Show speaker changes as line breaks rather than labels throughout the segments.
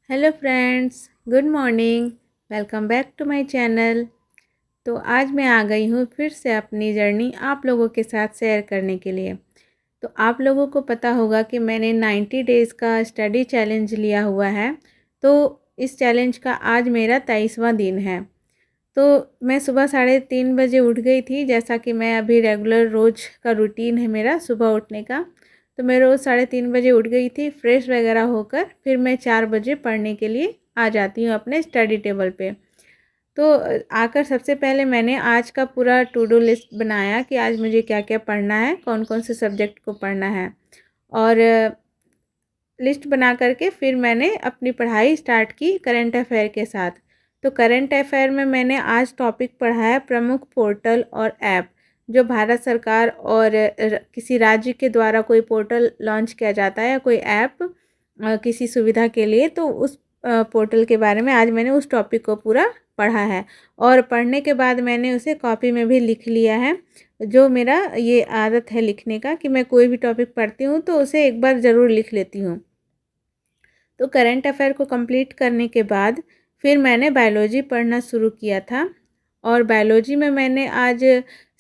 Hello friends, good morning. Welcome back to my channel. तो आज मैं आ गई हूँ फिर से अपनी जर्नी आप लोगों के साथ शेयर करने के लिए। तो आप लोगों को पता होगा कि मैंने 90 डेज़ का स्टडी चैलेंज लिया हुआ है। तो इस चैलेंज का आज मेरा 23वां दिन है। तो मैं सुबह 3:30 बजे उठ गई थी, जैसा कि मैं अभी रेगुलर रोज़ का रूटीन है मेरा सुबह उठने का। तो मैं रोज़ 3:30 बजे उठ गई थी, फ्रेश वगैरह होकर फिर मैं 4 बजे पढ़ने के लिए आ जाती हूँ अपने स्टडी टेबल पे। तो आकर सबसे पहले मैंने आज का पूरा टू डू लिस्ट बनाया कि आज मुझे क्या क्या पढ़ना है, कौन कौन से सब्जेक्ट को पढ़ना है। और लिस्ट बना करके फिर मैंने अपनी पढ़ाई स्टार्ट की करंट अफेयर के साथ। तो करंट अफेयर में मैंने आज टॉपिक पढ़ा है प्रमुख पोर्टल और ऐप, जो भारत सरकार और किसी राज्य के द्वारा कोई पोर्टल लॉन्च किया जाता है या कोई ऐप किसी सुविधा के लिए, तो उस पोर्टल के बारे में आज मैंने उस टॉपिक को पूरा पढ़ा है। और पढ़ने के बाद मैंने उसे कॉपी में भी लिख लिया है। जो मेरा ये आदत है लिखने का कि मैं कोई भी टॉपिक पढ़ती हूँ तो उसे एक बार ज़रूर लिख लेती हूँ। तो करंट अफेयर को कंप्लीट करने के बाद फिर मैंने बायोलॉजी पढ़ना शुरू किया था। और बायोलॉजी में मैंने आज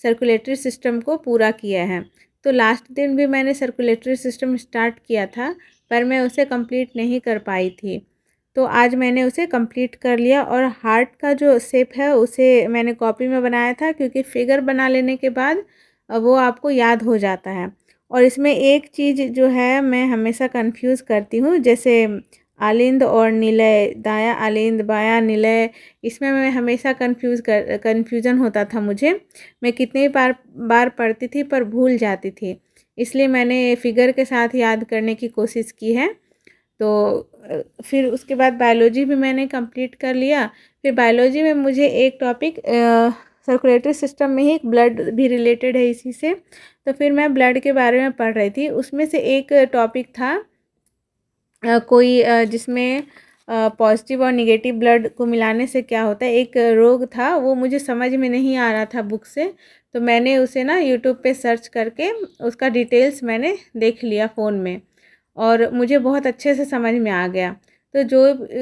सर्कुलेटरी सिस्टम को पूरा किया है। तो लास्ट दिन भी मैंने सर्कुलेटरी सिस्टम स्टार्ट किया था, पर मैं उसे कंप्लीट नहीं कर पाई थी। तो आज मैंने उसे कंप्लीट कर लिया। और हार्ट का जो शेप है उसे मैंने कॉपी में बनाया था, क्योंकि फिगर बना लेने के बाद वो आपको याद हो जाता है। और इसमें एक चीज़ जो है मैं हमेशा कंफ्यूज करती हूँ, जैसे आलिंद और निलय, दायां आलिंद बायां निलय, इसमें मैं हमेशा कन्फ्यूज़न होता था मुझे। मैं कितनी बार बार पढ़ती थी पर भूल जाती थी, इसलिए मैंने फिगर के साथ याद करने की कोशिश की है। तो फिर उसके बाद बायोलॉजी भी मैंने कंप्लीट कर लिया। फिर बायोलॉजी में मुझे एक टॉपिक सर्कुलेटरी सिस्टम में ही ब्लड भी रिलेटेड है इसी से, तो फिर मैं ब्लड के बारे में पढ़ रही थी। उसमें से एक टॉपिक था जिसमें पॉजिटिव और निगेटिव ब्लड को मिलाने से क्या होता है, एक रोग था, वो मुझे समझ में नहीं आ रहा था बुक से। तो मैंने उसे ना यूट्यूब पे सर्च करके उसका डिटेल्स मैंने देख लिया फ़ोन में, और मुझे बहुत अच्छे से समझ में आ गया। तो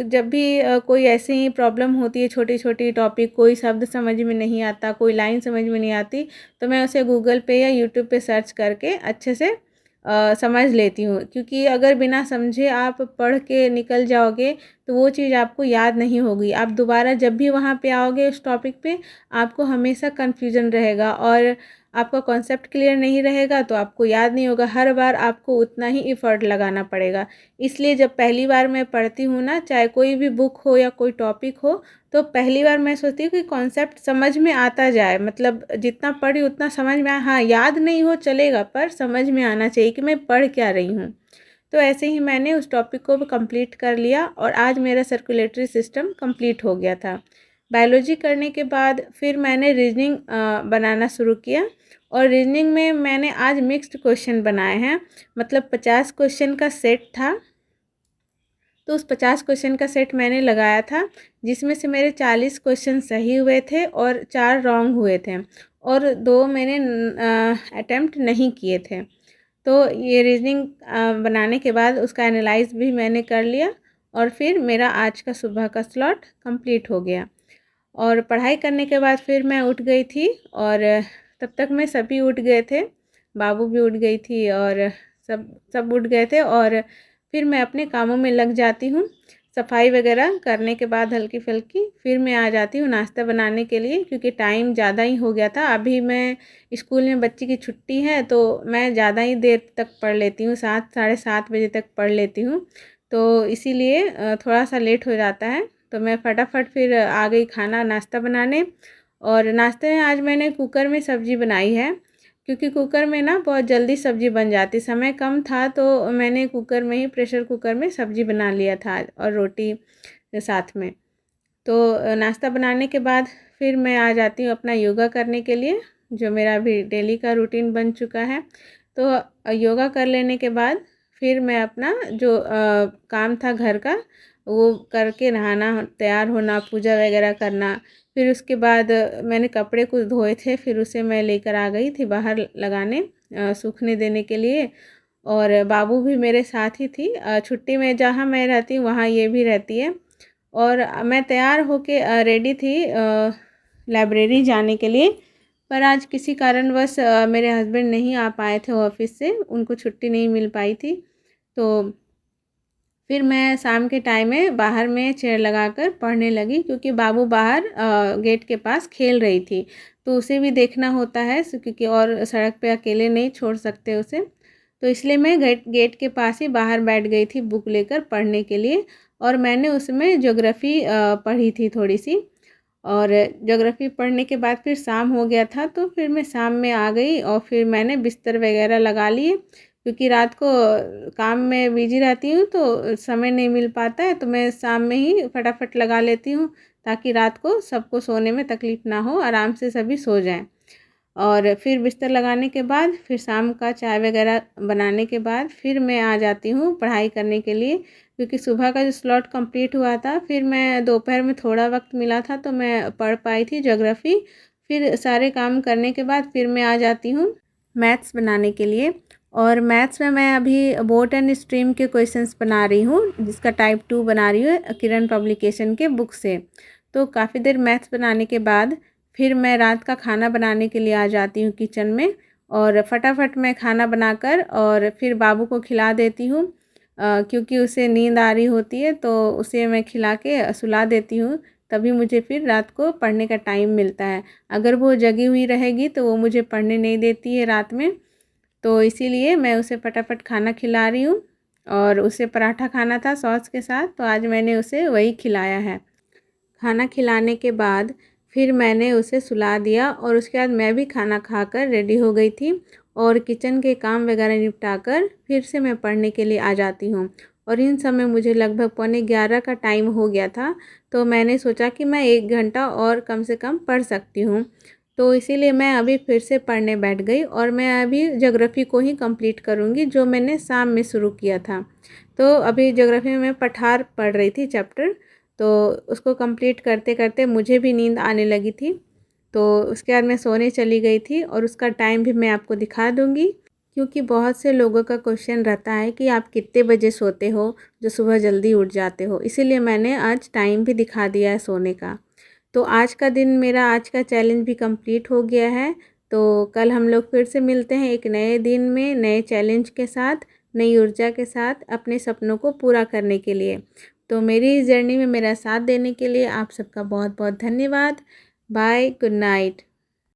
जब भी कोई ऐसे ही प्रॉब्लम होती है, छोटी छोटी टॉपिक, कोई शब्द समझ में नहीं आता, कोई लाइन समझ में नहीं आती, तो मैं उसे गूगल पे या यूट्यूब पे सर्च करके अच्छे से समझ लेती हूँ। क्योंकि अगर बिना समझे आप पढ़ के निकल जाओगे तो वो चीज़ आपको याद नहीं होगी। आप दोबारा जब भी वहाँ पे आओगे उस टॉपिक पे, आपको हमेशा कन्फ्यूजन रहेगा और आपका कॉन्सेप्ट क्लियर नहीं रहेगा, तो आपको याद नहीं होगा। हर बार आपको उतना ही एफर्ट लगाना पड़ेगा। इसलिए जब पहली बार मैं पढ़ती हूँ ना, चाहे कोई भी बुक हो या कोई टॉपिक हो, तो पहली बार मैं सोचती हूँ कि कॉन्सेप्ट समझ में आता जाए, मतलब जितना पढ़ी उतना समझ में हाँ, याद नहीं हो चलेगा, पर समझ में आना चाहिए कि मैं पढ़ क्या रही हूँ। तो ऐसे ही मैंने उस टॉपिक को भी कंप्लीट कर लिया और आज मेरा सर्कुलेटरी सिस्टम कंप्लीट हो गया था। बायोलॉजी करने के बाद फिर मैंने रीजनिंग बनाना शुरू किया। और रीजनिंग में मैंने आज मिक्स्ड क्वेश्चन बनाए हैं, मतलब 50 क्वेश्चन का सेट था। तो उस 50 क्वेश्चन का सेट मैंने लगाया था, जिसमें से मेरे 40 क्वेश्चन सही हुए थे और 4 रॉन्ग हुए थे, और 2 मैंने अटेम्प्ट नहीं किए थे। तो ये रीजनिंग बनाने के बाद उसका एनालाइज भी मैंने कर लिया, और फिर मेरा आज का सुबह का स्लॉट कंप्लीट हो गया। और पढ़ाई करने के बाद फिर मैं उठ गई थी, और तब तक में सभी उठ गए थे, बाबू भी उठ गई थी, और सब सब उठ गए थे। और फिर मैं अपने कामों में लग जाती हूँ। सफाई वगैरह करने के बाद हल्की फुल्की फिर मैं आ जाती हूँ नाश्ता बनाने के लिए, क्योंकि टाइम ज़्यादा ही हो गया था। अभी मैं स्कूल में बच्ची की छुट्टी है, तो मैं ज़्यादा ही देर तक पढ़ लेती हूँ, 7 साढ़े 7 बजे तक पढ़ लेती हूँ। तो इसीलिए थोड़ा सा लेट हो जाता है। तो मैं फटाफट फिर आ गई खाना नाश्ता बनाने। और नाश्ते में आज मैंने कुकर में सब्ज़ी बनाई है, क्योंकि कुकर में ना बहुत जल्दी सब्ज़ी बन जाती, समय कम था, तो मैंने कुकर में ही प्रेशर कुकर में सब्ज़ी बना लिया था और रोटी के साथ में। तो नाश्ता बनाने के बाद फिर मैं आ जाती हूँ अपना योगा करने के लिए, जो मेरा भी डेली का रूटीन बन चुका है। तो योगा कर लेने के बाद फिर मैं अपना जो काम था घर का, वो करके नहाना, तैयार होना, पूजा वगैरह करना। फिर उसके बाद मैंने कपड़े कुछ धोए थे, फिर उसे मैं लेकर आ गई थी बाहर लगाने, सूखने देने के लिए। और बाबू भी मेरे साथ ही थी। छुट्टी में जहाँ मैं रहती हूँ वहाँ ये भी रहती है। और मैं तैयार होके रेडी थी लाइब्रेरी जाने के लिए, पर आज किसी कारणवश मेरे हस्बैंड नहीं आ पाए थे ऑफिस से, उनको छुट्टी नहीं मिल पाई थी। तो फिर मैं शाम के टाइम में बाहर में चेयर लगाकर पढ़ने लगी, क्योंकि बाबू बाहर गेट के पास खेल रही थी, तो उसे भी देखना होता है क्योंकि और सड़क पे अकेले नहीं छोड़ सकते उसे। तो इसलिए मैं गेट गेट के पास ही बाहर बैठ गई थी बुक लेकर पढ़ने के लिए। और मैंने उसमें ज्योग्राफ़ी पढ़ी थी थोड़ी सी। और ज्योग्राफ़ी पढ़ने के बाद फिर शाम हो गया था, तो फिर मैं शाम में आ गई और फिर मैंने बिस्तर वगैरह लगा लिए, क्योंकि रात को काम में बिजी रहती हूँ तो समय नहीं मिल पाता है, तो मैं शाम में ही फटाफट लगा लेती हूँ, ताकि रात को सबको सोने में तकलीफ़ ना हो, आराम से सभी सो जाएं। और फिर बिस्तर लगाने के बाद फिर शाम का चाय वगैरह बनाने के बाद फिर मैं आ जाती हूँ पढ़ाई करने के लिए, क्योंकि सुबह का जो स्लॉट कंप्लीट हुआ था, फिर मैं दोपहर में थोड़ा वक्त मिला था तो मैं पढ़ पाई थी ज्योग्राफ़ी। फिर सारे काम करने के बाद फिर मैं आ जाती हूँ मैथ्स बनाने के लिए। और मैथ्स में मैं अभी बोट एंड स्ट्रीम के क्वेश्चंस बना रही हूँ, जिसका टाइप 2 बना रही हूँ किरण पब्लिकेशन के बुक से। तो काफ़ी देर मैथ्स बनाने के बाद फिर मैं रात का खाना बनाने के लिए आ जाती हूँ किचन में, और फटाफट मैं खाना बनाकर और फिर बाबू को खिला देती हूँ, क्योंकि उसे नींद आ रही होती है, तो उसे मैं खिला के सुला देती हूँ। तभी मुझे फिर रात को पढ़ने का टाइम मिलता है। अगर वो जगी हुई रहेगी तो वो मुझे पढ़ने नहीं देती है रात में, तो इसीलिए मैं उसे फटाफट खाना खिला रही हूँ। और उसे पराठा खाना था सॉस के साथ, तो आज मैंने उसे वही खिलाया है। खाना खिलाने के बाद फिर मैंने उसे सुला दिया, और उसके बाद मैं भी खाना खाकर रेडी हो गई थी, और किचन के काम वगैरह निपटा कर फिर से मैं पढ़ने के लिए आ जाती हूँ। और इन समय मुझे लगभग 11:45 का टाइम हो गया था, तो मैंने सोचा कि मैं 1 घंटा और कम से कम पढ़ सकती हूँ। तो इसीलिए मैं अभी फिर से पढ़ने बैठ गई, और मैं अभी ज्योग्राफ़ी को ही कंप्लीट करूँगी जो मैंने शाम में शुरू किया था। तो अभी ज्योग्राफ़ी में मैं पठार पढ़ रही थी चैप्टर, तो उसको कंप्लीट करते करते मुझे भी नींद आने लगी थी। तो उसके बाद मैं सोने चली गई थी, और उसका टाइम भी मैं आपको दिखा दूँगी, क्योंकि बहुत से लोगों का क्वेश्चन रहता है कि आप कितने बजे सोते हो जो सुबह जल्दी उठ जाते हो, इसीलिए मैंने आज टाइम भी दिखा दिया है सोने का। तो आज का दिन मेरा आज का चैलेंज भी कंप्लीट हो गया है। तो कल हम लोग फिर से मिलते हैं एक नए दिन में, नए चैलेंज के साथ, नई ऊर्जा के साथ, अपने सपनों को पूरा करने के लिए। तो मेरी इस जर्नी में मेरा साथ देने के लिए आप सबका बहुत बहुत धन्यवाद। Bye, good night.